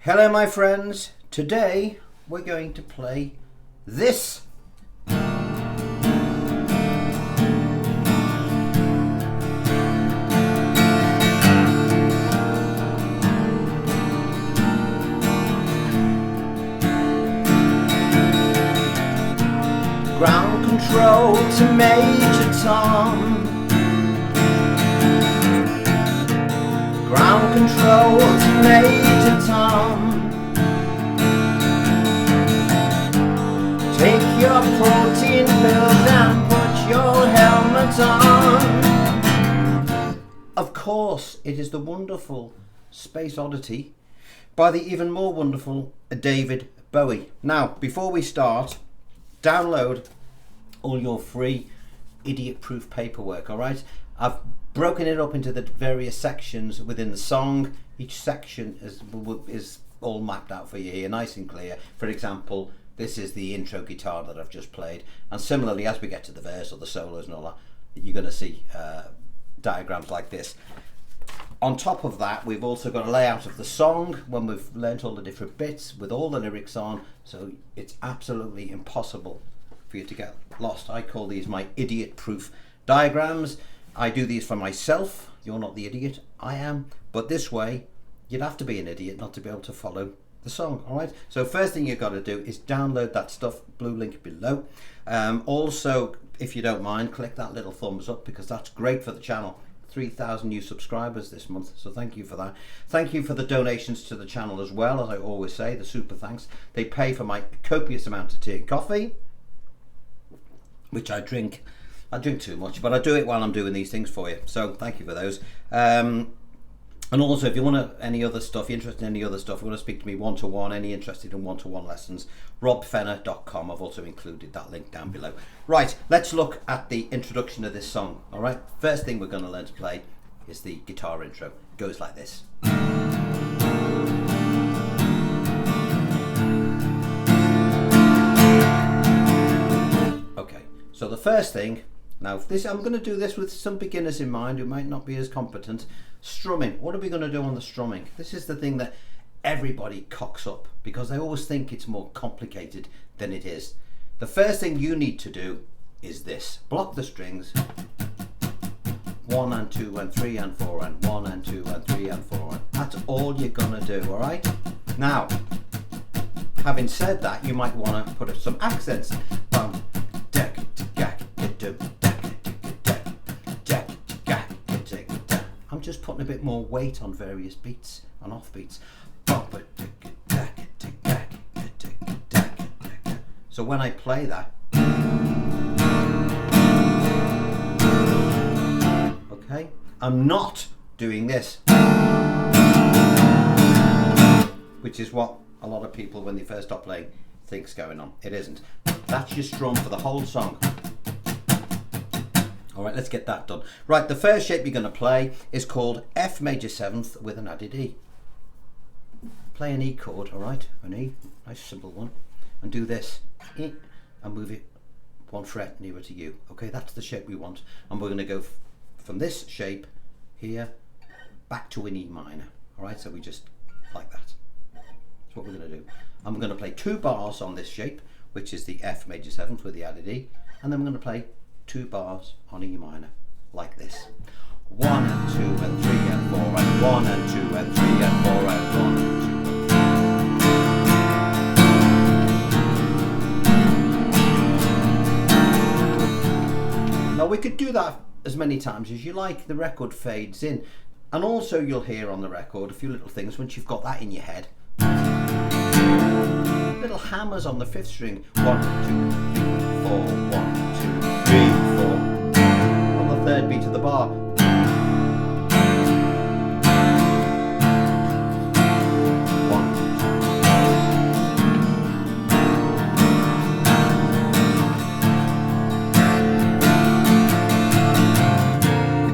Hello my friends, today we're going to play this. Ground control to Major Tom. Ground control to Major Tom. Take your protein pills and put your helmet on. Of course, it is the wonderful Space Oddity by the even more wonderful David Bowie. Now, before we start, download all your free idiot-proof paperwork, alright? I've broken it up into the various sections within the song. Each section is all mapped out for you here, nice and clear. For example, this is the intro guitar that I've just played. And similarly, as we get to the verse or the solos and all that, you're going to see diagrams like this. On top of that, we've also got a layout of the song when we've learnt all the different bits with all the lyrics on, so it's absolutely impossible for you to get lost. I call these my idiot-proof diagrams. I do these for myself. You're not the idiot, I am. But this way, you'd have to be an idiot not to be able to follow the song, all right? So first thing you've got to do is download that stuff, blue link below. Also, if you don't mind, click that little thumbs up because that's great for the channel. 3,000 new subscribers this month, so thank you for that. Thank you for the donations to the channel as well, as I always say, the super thanks. They pay for my copious amount of tea and coffee, which I drink. I drink too much, but I do it while I'm doing these things for you, so thank you for those. And also, if you want any other stuff, you're interested in any other stuff, you want to speak to me one-to-one, any interested in one-to-one lessons, robfennah.com. I've also included that link down below. Right, let's look at the introduction of this song, all right? First thing we're going to learn to play is the guitar intro. It goes like this. Okay, so the first thing, now I'm going to do this with some beginners in mind who might not be as competent. Strumming. What are we going to do on the strumming? This is the thing that everybody cocks up because they always think it's more complicated than it is. The first thing you need to do is this. Block the strings. 1 and 2 and 3 and 4 and 1 and 2 and 3 and 4. And that's all you're going to do, all right? Now, having said that, you might want to put some accents. I'm just putting a bit more weight on various beats and off beats. So when I play that, okay, I'm not doing this, which is what a lot of people when they first start playing think's going on. It isn't. That's your strum for the whole song. All right, let's get that done. Right, the first shape you're going to play is called F major 7th with an added E. Play an E chord, all right, an E, nice simple one, and do this, E, and move it 1 fret nearer to you. Okay, that's the shape we want, and we're going to go from this shape here back to an E minor. All right, so we just like that. That's what we're going to do. And we're going to play 2 bars on this shape, which is the F major 7th with the added E, and then we're going to play 2 bars on E minor, like this. 1 and 2 and 3 and 4 and 1 and 2 and 3 and 4 and 1 and 2. Now we could do that as many times as you like. The record fades in, and also you'll hear on the record a few little things once you've got that in your head. Little hammers on the 5th string. 1, 2, 3, 4, 1, 2, 3, 4. On the 3rd beat of the bar. 1.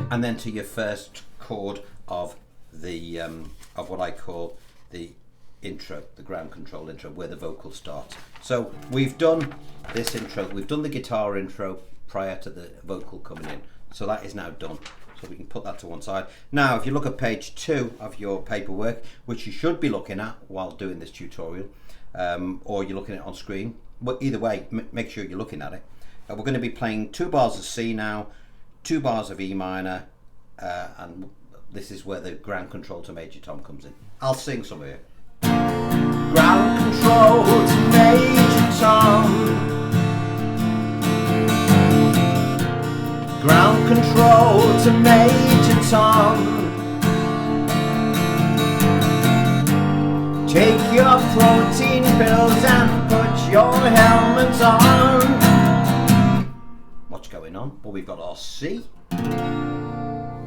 And then to your first chord of the of what I call the intro, the ground control intro, where the vocal starts. So we've done this intro, we've done the guitar intro prior to the vocal coming in, so that is now done. So we can put that to one side. Now, if you look at page 2 of your paperwork, which you should be looking at while doing this tutorial, or you're looking at it on screen, but either way, make sure you're looking at it. We're going to be playing 2 bars of C now, 2 bars of E minor, and this is where the ground control to major tom comes in. I'll sing some of it. Ground control to major tom. Ground control to major tom. Take your protein pills and put your helmet on. What's going on? Well, we've got our C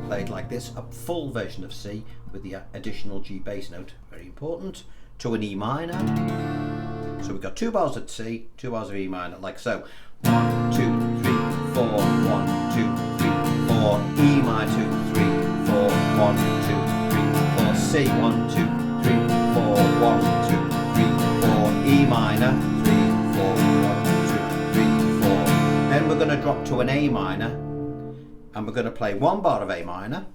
played like this, a full version of C with the additional G bass note, very important, to an E minor. So we've got 2 bars at C, 2 bars of E minor, like so. 1, 2, 3, 4, 1, 2, 3, 4, E minor, 2, 3, 4, 1, 2, 3, 4, C, 1, 2, 3, 4, 1, 2, 3, 4, E minor, 3, 4, 1, 2, 3, 4. Then we're going to drop to an A minor, and we're going to play 1 bar of A minor,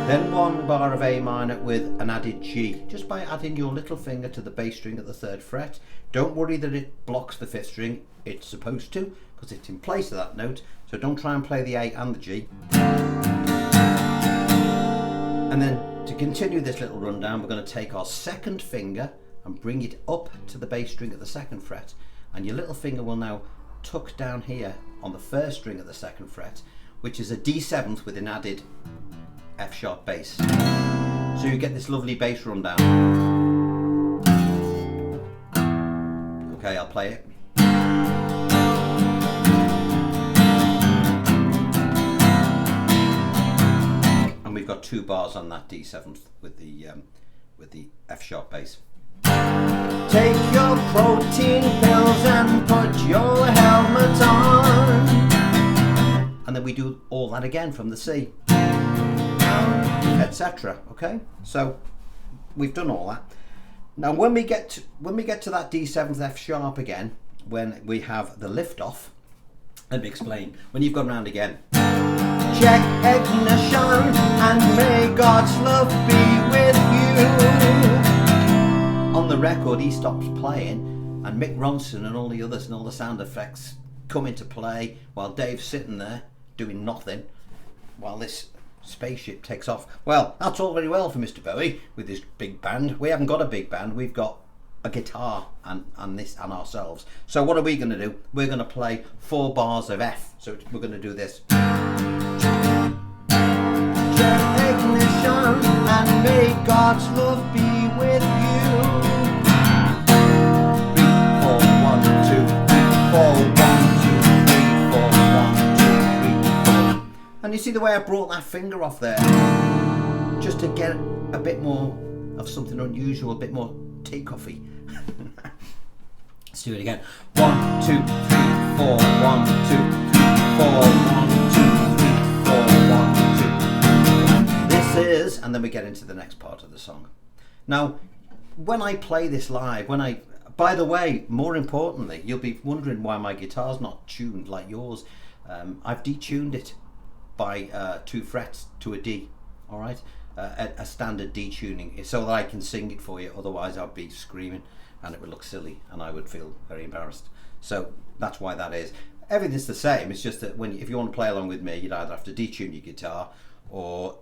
then 1 bar of A minor with an added G, just by adding your little finger to the bass string at the 3rd fret. Don't worry that it blocks the 5th string, it's supposed to, because it's in place of that note, so don't try and play the A and the G. And then to continue this little rundown, we're going to take our 2nd finger and bring it up to the bass string at the 2nd fret, and your little finger will now tuck down here on the 1st string at the 2nd fret, which is a D7th with an added F sharp bass. So you get this lovely bass rundown. Okay, I'll play it. And we've got 2 bars on that D7th with the F sharp bass. Take your protein pills and put your helmet on. And then we do all that again from the C, etc. Okay, so we've done all that. Now when we get to that D7th F sharp again, when we have the liftoff, let me explain. When you've gone round again, check ignition and may God's love be with you. On the record he stops playing and Mick Ronson and all the others and all the sound effects come into play while Dave's sitting there doing nothing while this spaceship takes off. Well, that's all very well for Mr. Bowie with his big band. We haven't got a big band, we've got a guitar and this and ourselves. So what are we going to do? We're going to play 4 bars of F. So we're going to do this. Check ignition and may God's love be with you. 3, 4, 1, 2, 3, 4, 1, 2, 3, 4, 1, 2, 3, 4. And you see the way I brought that finger off there? Just to get a bit more of something unusual, a bit more tea coffee. Let's do it again. 1, 2, 3, 4, 1, 2, 3, 4, 1, 2, 3, 4, 1, 2. This is, and then we get into the next part of the song. Now, when I play this live, by the way, more importantly, you'll be wondering why my guitar's not tuned like yours. I've detuned it by 2 frets to a D, all right? A standard detuning, so that I can sing it for you. Otherwise I'd be screaming and it would look silly and I would feel very embarrassed. So that's why that is. Everything's the same, it's just that if you want to play along with me, you'd either have to detune your guitar or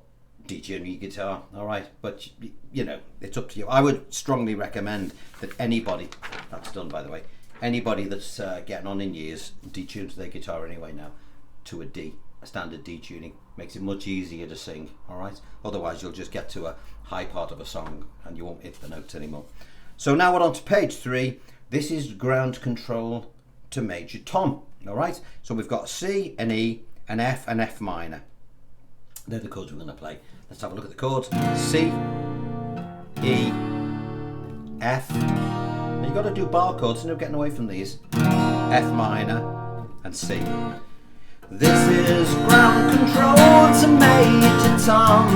detune your guitar, all right? But you know, it's up to you. I would strongly recommend that anybody, that's done by the way, anybody that's getting on in years detunes their guitar anyway now to a D. A standard detuning makes it much easier to sing, all right? Otherwise you'll just get to a high part of a song and you won't hit the notes anymore. So now we're on to page 3. This is ground control to major tom, all right? So we've got C, an E, an F, and F minor. They're the chords we're going to play. Let's have a look at the chords. C, E, F. Now you've got to do bar chords, no getting away from these. F minor and C. This is ground control to major tom.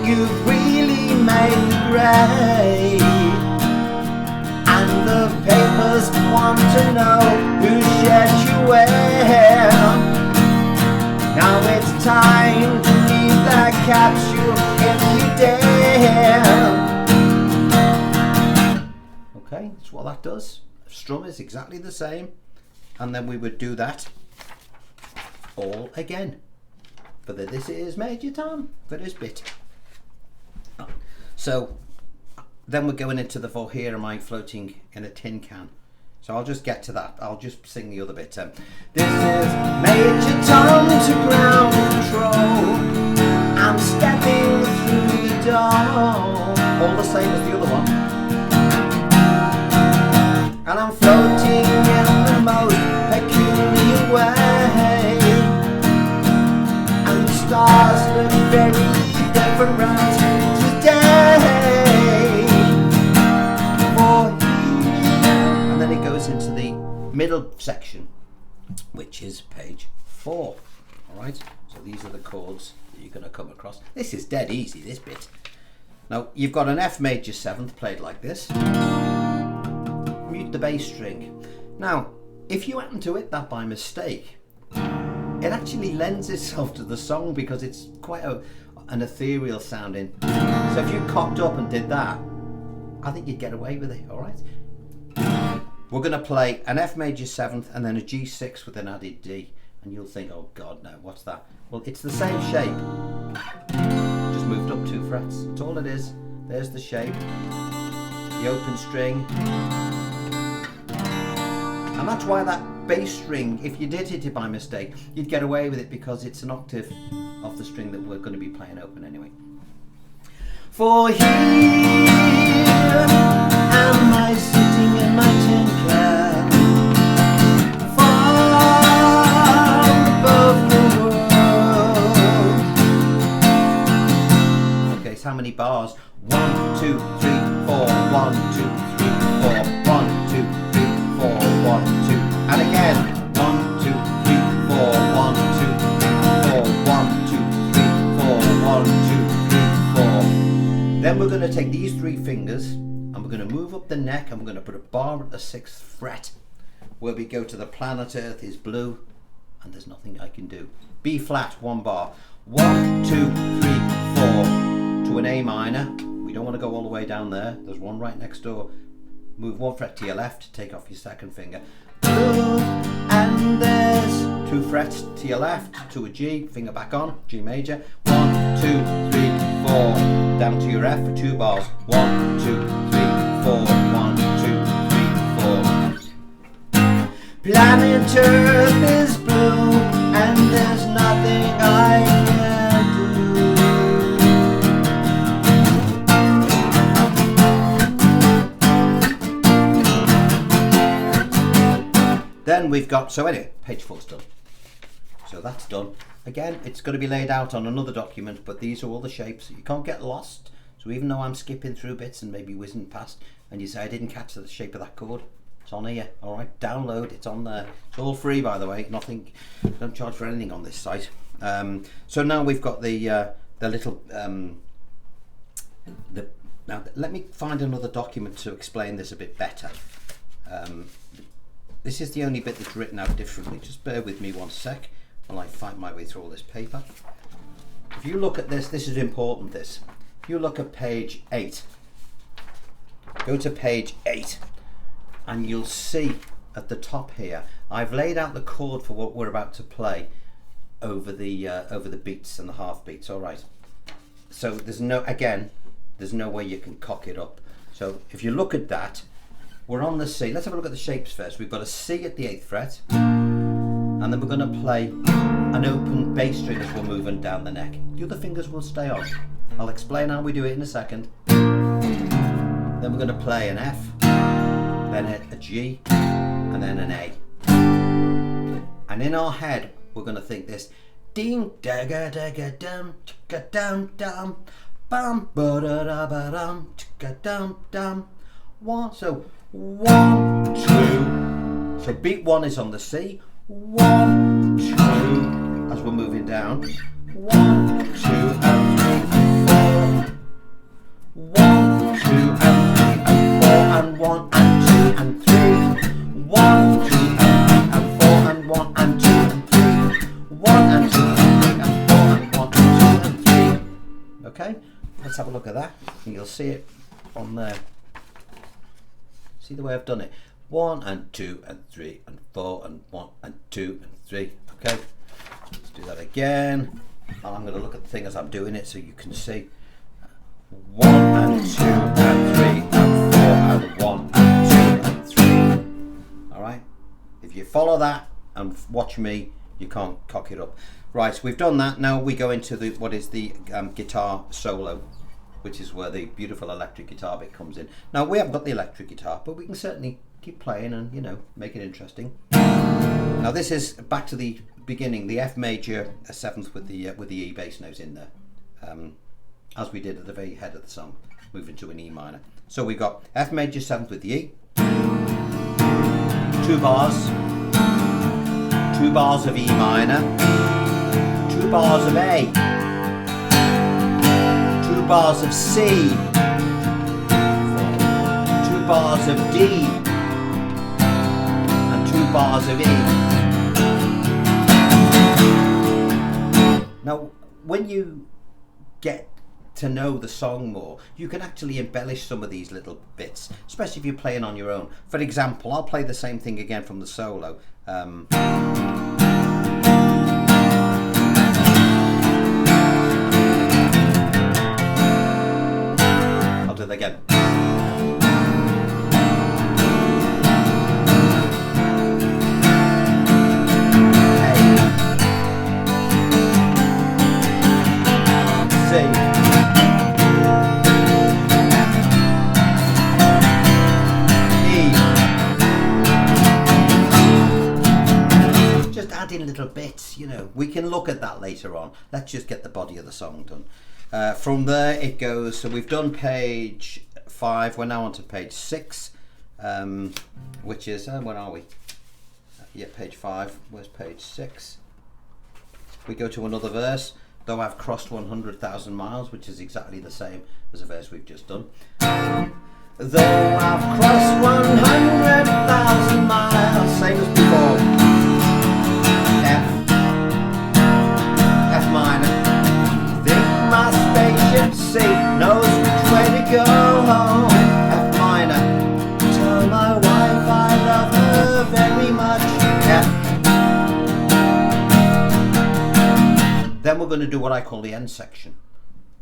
You've really made me great, and the papers want to know who shed you where. time to leave that capsule if you dare. Okay, that's what that does. Strum is exactly the same, and then we would do that all again. But this is major time for this bit. So then we're going into the For Here Am I Floating in a Tin Can. So I'll just get to that. I'll just sing the other bit. This is major time to ground control. I'm stepping through the door. All the same as the other one. And I'm floating in the most peculiar way. And the stars look very different today. And then it goes into the middle section, which is page 4. Alright, so these are the chords that you're going to come across. This is dead easy, this bit. Now, you've got an F major 7th played like this. Mute the bass string. Now, if you happen to hit that by mistake, it actually lends itself to the song because it's quite an ethereal sounding. So if you cocked up and did that, I think you'd get away with it, alright? We're going to play an F major 7th and then a G6 with an added D. And you'll think, oh God, no, what's that? Well, it's the same shape. Just moved up 2 frets. That's all it is. There's the shape. The open string. And that's why that bass string, if you did hit it by mistake, you'd get away with it because it's an octave off the string that we're going to be playing open anyway. For here am I sitting in my tin can, far above the world. Okay, so how many bars? 1, 2, 3, 4, 1, 2, 3, 4, 1, 2, 3, 4, 1, 2, and again 1, 2, 3, 4, 1, 2, 3, 4, 1, 2, 3, 4, 1, 2, 3, 4. Then we're going to take these 3 fingers and we're going to move up the neck and we're going to put a bar at the 6th fret where we go to the planet Earth is blue and there's nothing I can do. B flat, 1 bar. 1, 2, 3, 4 to an A minor. We don't want to go all the way down there. There's one right next door. Move 1 fret to your left, take off your 2nd finger. Blue, and there's 2 frets to your left, to a G, finger back on, G major. 1, 2, 3, 4, down to your F for 2 bars. 1, 2, 3, 4, 1, 2, 3, 4. Planet Earth is blue, and there's nothing I can do. Then we've got, so anyway, page 4's done. So that's done. Again, it's going to be laid out on another document, but these are all the shapes. You can't get lost. So even though I'm skipping through bits and maybe whizzing past, and you say I didn't catch the shape of that chord, it's on here. All right, download. It's on there. It's all free, by the way. Nothing. Don't charge for anything on this site. So now we've got the little. Now let me find another document to explain this a bit better. This is the only bit that's written out differently. Just bear with me 1 sec while I find my way through all this paper. If you look at this, this is important. This. If you look at page 8, go to page 8. And you'll see at the top here, I've laid out the chord for what we're about to play over the beats and the half beats. All right. So there's no way you can cock it up. So if you look at that, we're on the C. Let's have a look at the shapes first. We've got a C at the 8th fret, and then we're going to play an open bass string as we're moving down the neck. The other fingers will stay on. I'll explain how we do it in a second. Then we're going to play an F. Then a G, and then an A. And in our head, we're going to think this. Ding, dagga, dagga, dum, chicka, dum, dum, bum, ba da da ba dum, chicka, dum, dum. 1, so 1, 2. So beat 1 is on the C. 1, 2, as we're moving down. 1, 2, and 3, and 4. 1, 2, and 3, and 4, and 1, and 2, and 3. 1, 2, and 3, and 4, and 1, and 2, and 3. 1 and 2, and 3, and 4, see it on there. See the way I've done it? 1 and 2 and 3 and 4 and 1 and 2 and 3. Okay, let's do that again. And I'm going to look at the thing as I'm doing it so you can see. 1 and 2 and 3 and 4 and 1 and 2 and 3. All right. If you follow that and watch me, you can't cock it up. Right, so we've done that. Now we go into the what is the guitar solo, which is where the beautiful electric guitar bit comes in. Now we haven't got the electric guitar, but we can certainly keep playing and, you know, make it interesting. Now this is back to the beginning, the F major 7th with the E bass note in there, as we did at the very head of the song, moving to an E minor. So we've got F major 7th with the E, 2 bars. 2 bars of E minor, 2 bars of A, 2 bars of C, 2 bars of D, and 2 bars of E. Now, when you get to know the song more, you can actually embellish some of these little bits, especially if you're playing on your own. For example, I'll play the same thing again from the solo. I'll do that again. Adding little bits, you know, we can look at that later on. Let's just get the body of the song done. From there it goes, so we've done page 5, we're now on to page 6, which is, where are we? Yeah, page 5, where's page 6? We go to another verse, though I've crossed 100,000 miles, which is exactly the same as the verse we've just done. Though I've crossed 100,000 miles, same as before. F minor. Think my spaceship safe knows which way to go home. F minor. Tell my wife I love her very much. F. Then we're going to do what I call the end section,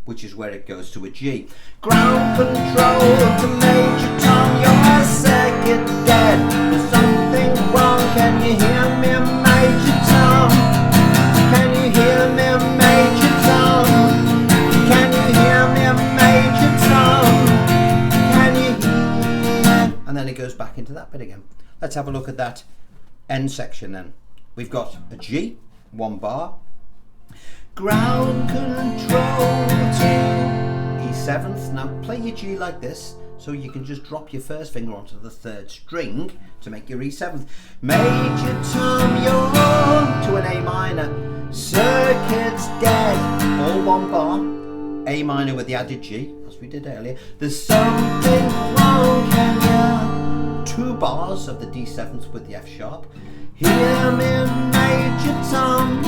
which is where it goes to a G. Ground control to Major Tom, you're second dead. There's something wrong, can you hear me, Major Tom? Can you hear me, Major Tom? Can you hear me, Major Tom? Can you hear? And then it goes back into that bit again. Let's have a look at that end section then. We've got a G, 1 bar. Ground control to E7th. Now play your G like this, so you can just drop your first finger onto the 3rd string to make your E7th. Major Tom, you're to an A minor. Circuit's dead. All 1 bar. A minor with the added G, as we did earlier. There's something wrong, can ya? 2 bars of the D7th with the F sharp. Hear me, Major Tom.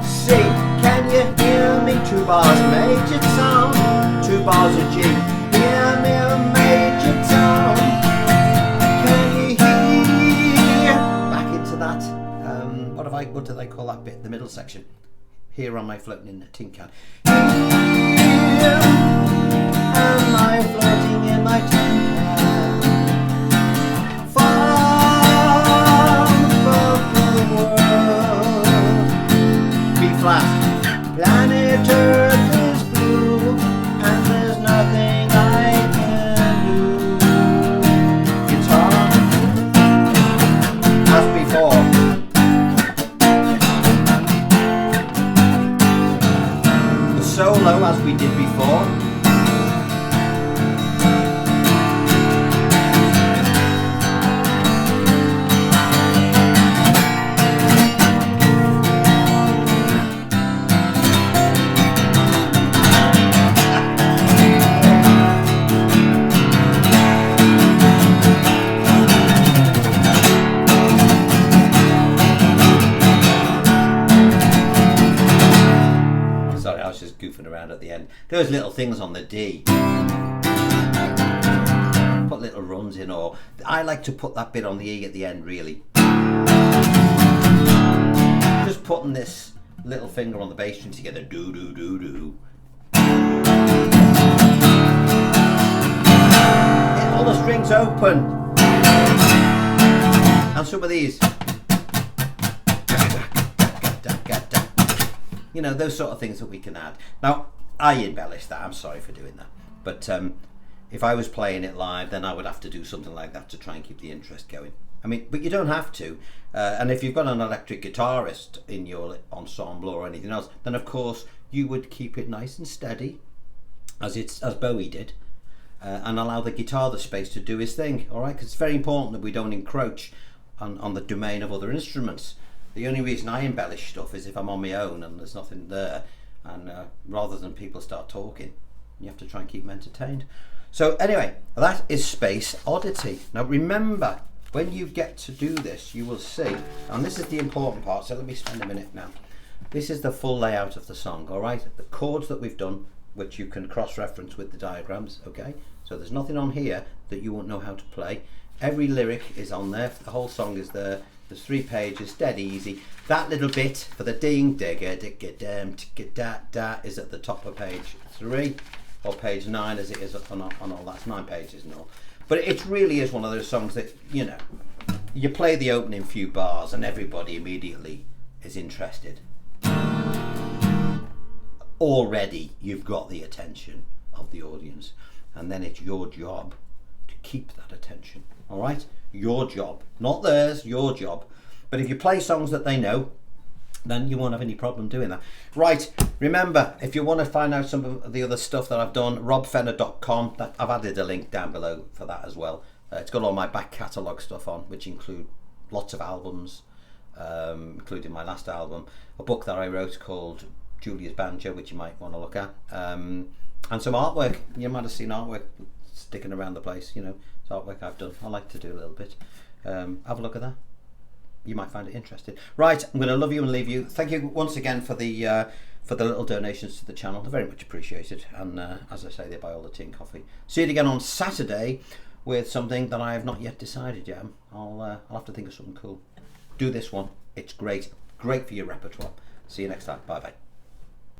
C, can you hear me? 2 bars, Major Tom. 2 bars of G. Hear me, Major Tom. Can you hear? Back into that. What do they call that bit? The middle section. Here am I floating in a tin can. Here am I floating in my tin can. Far above the world. B flat. Planet Earth is blue, and there's nothing I can do. Guitar. As before. The solo as we did before. Sorry, I was just goofing around at the end. Those little things on the D. comes in, or I like to put that bit on the E at the end, really. Just putting this little finger on the bass string together, do do do do. Get all the strings open, and some of these, you know, those sort of things that we can add. Now, I embellished that. I'm sorry for doing that, but if I was playing it live, then I would have to do something like that to try and keep the interest going. I mean, but you don't have to. And if you've got an electric guitarist in your ensemble or anything else, then of course you would keep it nice and steady, as Bowie did, and allow the guitar the space to do his thing. All right, because it's very important that we don't encroach on the domain of other instruments. The only reason I embellish stuff is if I'm on my own and there's nothing there, and rather than people start talking, you have to try and keep them entertained. So anyway, that is Space Oddity. Now remember, when you get to do this, you will see, and this is the important part, so let me spend a minute now. This is the full layout of the song, all right? The chords that we've done, which you can cross-reference with the diagrams, okay? So there's nothing on here that you won't know how to play. Every lyric is on there, the whole song is there. There's 3 pages, dead easy. That little bit for the ding, digga, digga, dam, ticka, da, da is at the top of page 3, or page 9 as it is on all, that's 9 pages and all. But it really is one of those songs that, you know, you play the opening few bars and everybody immediately is interested. Already you've got the attention of the audience, and then it's your job to keep that attention. All right, your job, not theirs, your job. But if you play songs that they know, then you won't have any problem doing that. Right, remember, if you want to find out some of the other stuff that I've done, robfennah.com, I've added a link down below for that as well. It's got all my back catalogue stuff on, which include lots of albums, including my last album, a book that I wrote called Julia's Banjo, which you might want to look at, and some artwork. You might have seen artwork sticking around the place, you know, it's artwork I've done. I like to do a little bit. Have a look at that. You might find it interesting. Right, I'm going to love you and leave you. Thank you once again for the little donations to the channel. They're very much appreciated. And as I say, they buy all the tea and coffee. See you again on Saturday with something that I have not yet decided yet. I'll have to think of something cool. Do this one. It's great. Great for your repertoire. See you next time. Bye bye.